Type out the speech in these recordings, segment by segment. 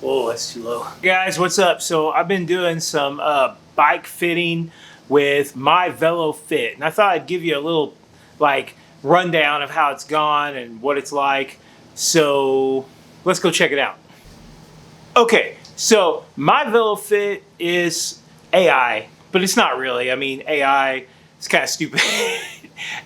Whoa, that's too low. Guys, what's up? So I've been doing some bike fitting with My Velo Fit, and I thought I'd give you a little rundown of how it's gone and what it's like. So let's go check it out. Okay, so My Velo Fit is AI, but it's not really. I mean, AI is kind of stupid.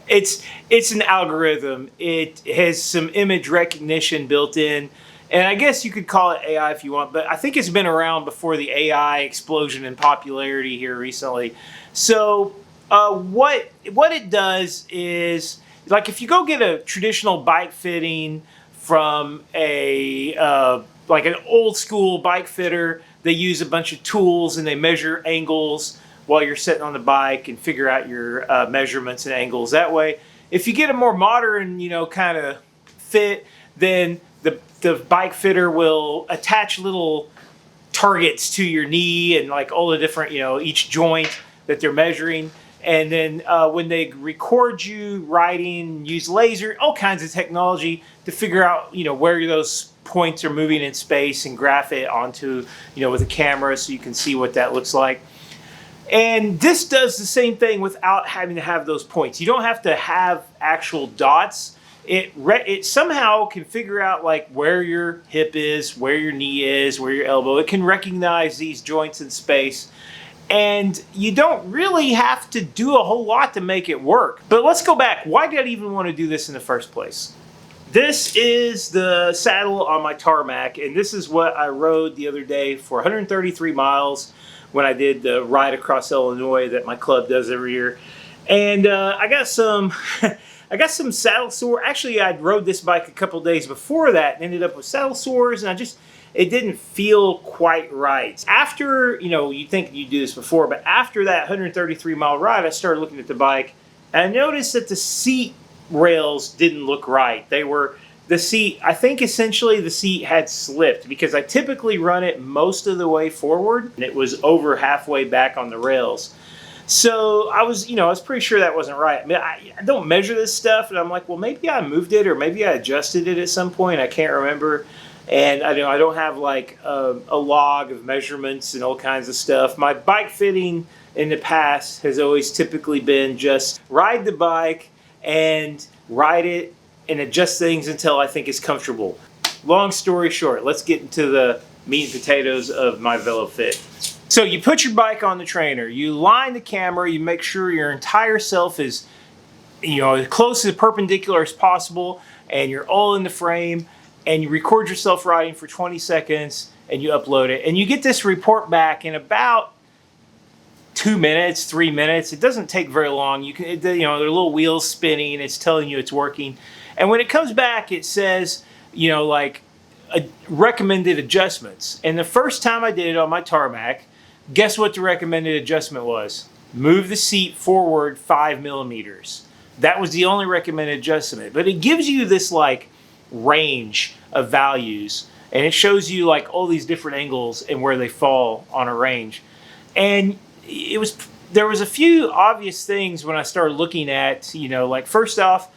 it's an algorithm. It has some image recognition built in. And I guess you could call it AI if you want, but I think it's been around before the AI explosion in popularity here recently. So what it does is, like, if you go get a traditional bike fitting from like an old school bike fitter, they use a bunch of tools and they measure angles while you're sitting on the bike and figure out your measurements and angles that way. If you get a more modern, kind of fit, then the bike fitter will attach little targets to your knee and like all the different, each joint that they're measuring. And then when they record you riding, use laser, all kinds of technology to figure out, where those points are moving in space and graph it onto, with a camera so you can see what that looks like. And this does the same thing without having to have those points. You don't have to have actual dots. It somehow can figure out like where your hip is, where your knee is, where your elbow. It can recognize these joints in space. And you don't really have to do a whole lot to make it work. But let's go back. Why did I even want to do this in the first place? This is the saddle on my tarmac, and this is what I rode the other day for 133 miles when I did the ride across Illinois that my club does every year. And I got some some saddle sore. Actually, I'd rode this bike a couple days before that and ended up with saddle sores, and it didn't feel quite right. After, you think you do this before, but after that 133 mile ride, I started looking at the bike and I noticed that the seat rails didn't look right. I think essentially the seat had slipped because I typically run it most of the way forward and it was over halfway back on the rails. So I was pretty sure that wasn't right. I mean, I don't measure this stuff, and I'm like, well, maybe I moved it or maybe I adjusted it at some point. I can't remember. And I don't have like a log of measurements and all kinds of stuff. My bike fitting in the past has always typically been just ride the bike and ride it and adjust things until I think it's comfortable. Long story short, let's get into the meat and potatoes of My Velo Fit. So you put your bike on the trainer, you line the camera, you make sure your entire self is as close to perpendicular as possible, and you're all in the frame, and you record yourself riding for 20 seconds and you upload it. And you get this report back in about 2 minutes, 3 minutes. It doesn't take very long. There are little wheels spinning, it's telling you it's working. And when it comes back, it says, recommended adjustments. And the first time I did it on my tarmac, guess what the recommended adjustment was? Move the seat forward 5 millimeters. That was the only recommended adjustment. But it gives you this range of values, and it shows you all these different angles and where they fall on a range. And there was a few obvious things when I started looking at, first off,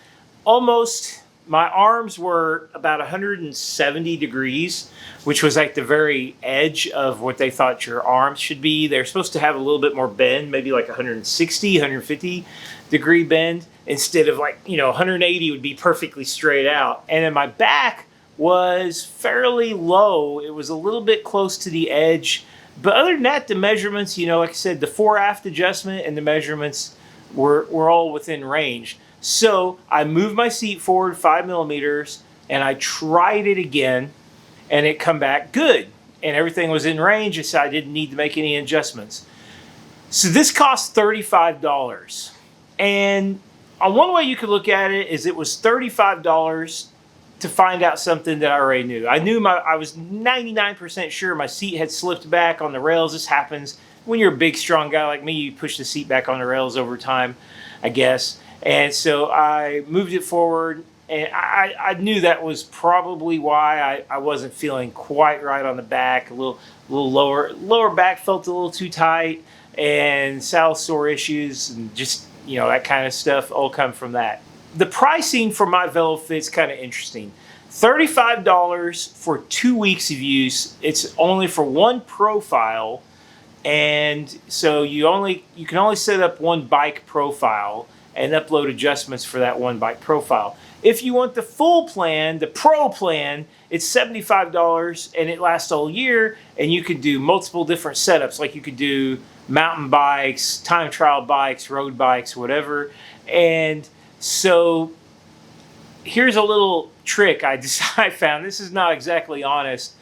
almost my arms were about 170 degrees, which was like the very edge of what they thought your arms should be. They're supposed to have a little bit more bend, maybe like 160, 150 degree bend, instead of 180 would be perfectly straight out. And then my back was fairly low. It was a little bit close to the edge. But other than that, the measurements, like I said, the fore-aft adjustment and the measurements were all within range. So I moved my seat forward 5 millimeters and I tried it again and it come back good. And everything was in range, so I didn't need to make any adjustments. So this cost $35. And on one way you could look at it is it was $35 to find out something that I already knew. I was 99% sure my seat had slipped back on the rails. This happens when you're a big, strong guy like me. You push the seat back on the rails over time, I guess. And so I moved it forward, and I knew that was probably why I wasn't feeling quite right on the back. A little lower back felt a little too tight, and saddle sore issues, and just that kind of stuff all come from that. The pricing for My Velo Fit is kind of interesting. $35 for 2 weeks of use. It's only for one profile, and so you can only set up one bike profile and upload adjustments for that one bike profile. If you want the full plan, the pro plan, it's $75 and it lasts all year, and you could do multiple different setups. Like you could do mountain bikes, time trial bikes, road bikes, whatever. And so here's a little trick I found. This is not exactly honest,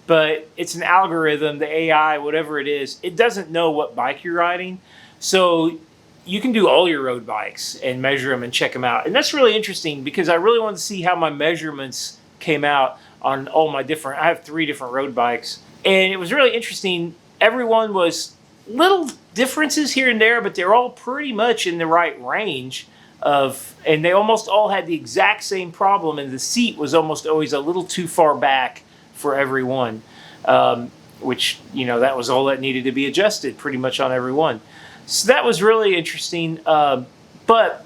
but it's an algorithm, the AI, whatever it is. It doesn't know what bike you're riding. So you can do all your road bikes and measure them and check them out. And that's really interesting because I really wanted to see how my measurements came out on all my different, I have 3 different road bikes. And it was really interesting. Everyone was little differences here and there, but they're all pretty much in the right range of, and they almost all had the exact same problem, and the seat was almost always a little too far back for every one, which, that was all that needed to be adjusted pretty much on every one. So that was really interesting. But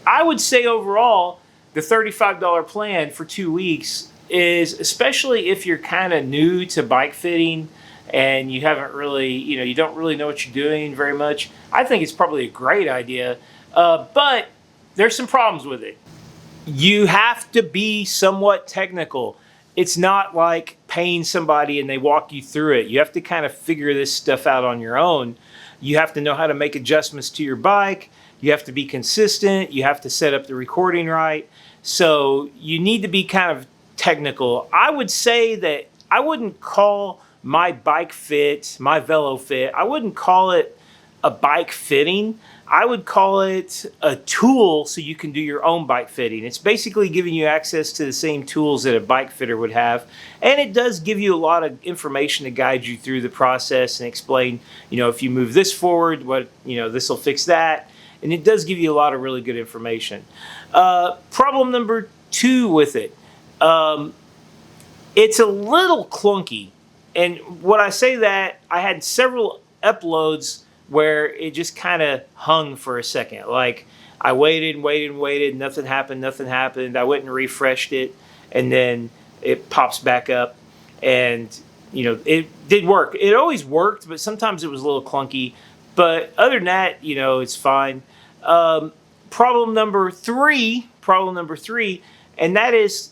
I would say overall, the $35 plan for 2 weeks is, especially if you're kind of new to bike fitting and you haven't really, you don't really know what you're doing very much, I think it's probably a great idea. But there's some problems with it. You have to be somewhat technical. It's not like paying somebody and they walk you through it. You have to kind of figure this stuff out on your own. You have to know how to make adjustments to your bike. You have to be consistent. You have to set up the recording right. So you need to be kind of technical. I would say that I wouldn't call my bike fit, my Velo Fit, I wouldn't call it a bike fitting. I would call it a tool so you can do your own bike fitting. It's basically giving you access to the same tools that a bike fitter would have. And it does give you a lot of information to guide you through the process and explain, if you move this forward, this will fix that. And it does give you a lot of really good information. Problem number 2 with it, it's a little clunky. And when I say that, I had several uploads where it just kind of hung for a second. Like I waited and waited and waited, nothing happened. I went and refreshed it, and then it pops back up, and it did work. It always worked, but sometimes it was a little clunky. But other than that, it's fine. Problem number three, and that is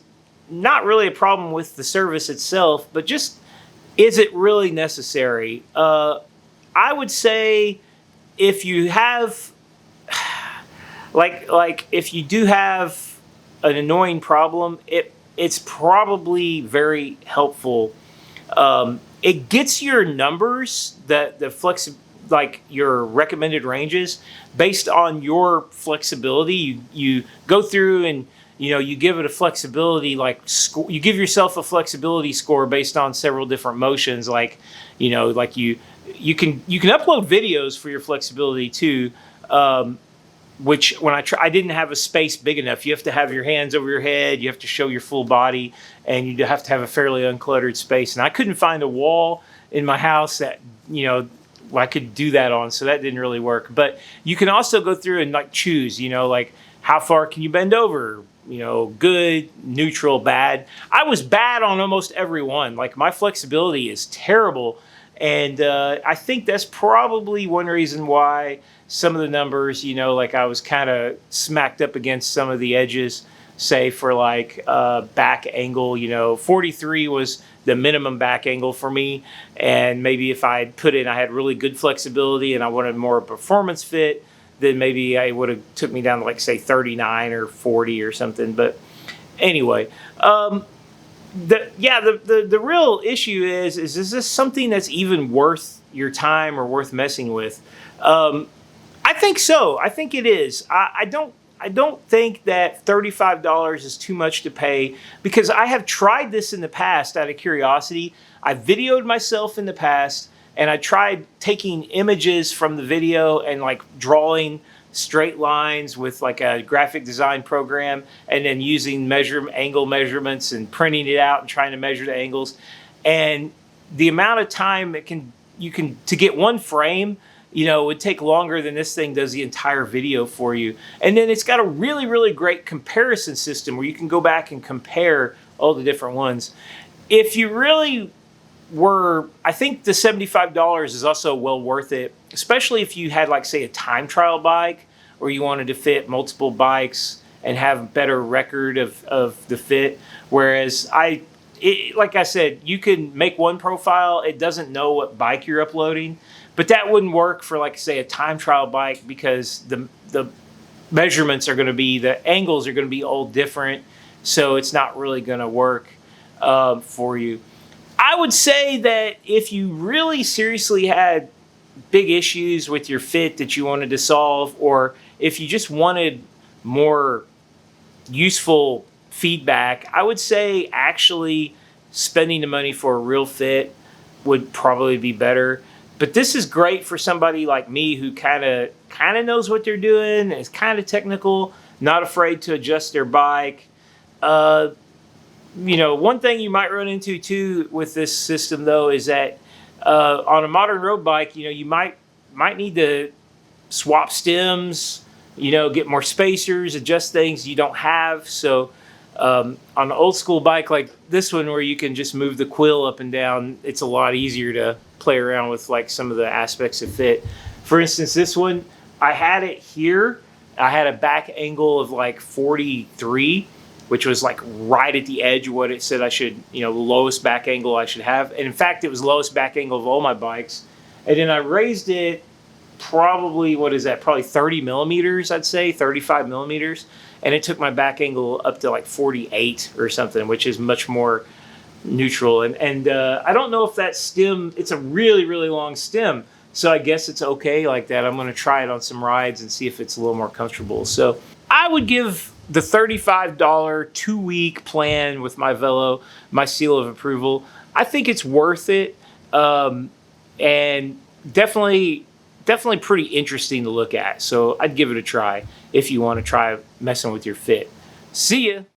not really a problem with the service itself, but just, is it really necessary? I would say if you have, if you do have an annoying problem, it's probably very helpful. It gets your numbers, your recommended ranges based on your flexibility. You go through and you give it a flexibility, you give yourself a flexibility score based on several different motions. You can upload videos for your flexibility too, which when I didn't have a space big enough. You have to have your hands over your head, you have to show your full body, and you have to have a fairly uncluttered space. And I couldn't find a wall in my house that, I could do that on, so that didn't really work. But you can also go through and choose, how far can you bend over? Good, neutral, bad. I was bad on almost every one. My flexibility is terrible. And I think that's probably one reason why some of the numbers, I was kind of smacked up against some of the edges, say for back angle, 43 was the minimum back angle for me. And maybe if I had really good flexibility and I wanted more of a performance fit, then maybe I would have took me down to say 39 or 40 or something. But anyway, the real issue is this something that's even worth your time or worth messing with? I think so. I think it is. I don't think that $35 is too much to pay, because I have tried this in the past out of curiosity. I videoed myself in the past, and I tried taking images from the video and drawing straight lines with a graphic design program, and then using angle measurements and printing it out and trying to measure the angles. And the amount of time to get one frame it would take longer than this thing does the entire video for you. And then it's got a really, really great comparison system where you can go back and compare all the different ones. If you really I think the $75 is also well worth it, especially if you had, like, say, a time trial bike, or you wanted to fit multiple bikes and have a better record of the fit. Whereas like I said, you can make one profile, it doesn't know what bike you're uploading, but that wouldn't work for, like, say, a time trial bike, because the measurements are going to be, the angles are going to be all different, so it's not really going to work for you. I would say that if you really seriously had big issues with your fit that you wanted to solve, or if you just wanted more useful feedback, I would say actually spending the money for a real fit would probably be better. But this is great for somebody like me who kind of knows what they're doing, is kind of technical, not afraid to adjust their bike. One thing you might run into too with this system, though, is that on a modern road bike, you might need to swap stems, get more spacers, adjust things you don't have. So on an old school bike like this one, where you can just move the quill up and down, it's a lot easier to play around with, like, some of the aspects of fit. For instance, this one, I had it here. I had a back angle of like 43, which was like right at the edge of what it said I should, the lowest back angle I should have. And in fact, it was the lowest back angle of all my bikes. And then I raised it probably, probably 30 millimeters, I'd say, 35 millimeters. And it took my back angle up to like 48 or something, which is much more neutral. And I don't know if that stem, it's a really, really long stem. So I guess it's okay like that. I'm going to try it on some rides and see if it's a little more comfortable. So I would give the $35 2-week plan with My Velo my seal of approval. I think it's worth it, and definitely pretty interesting to look at. So I'd give it a try if you want to try messing with your fit. See ya.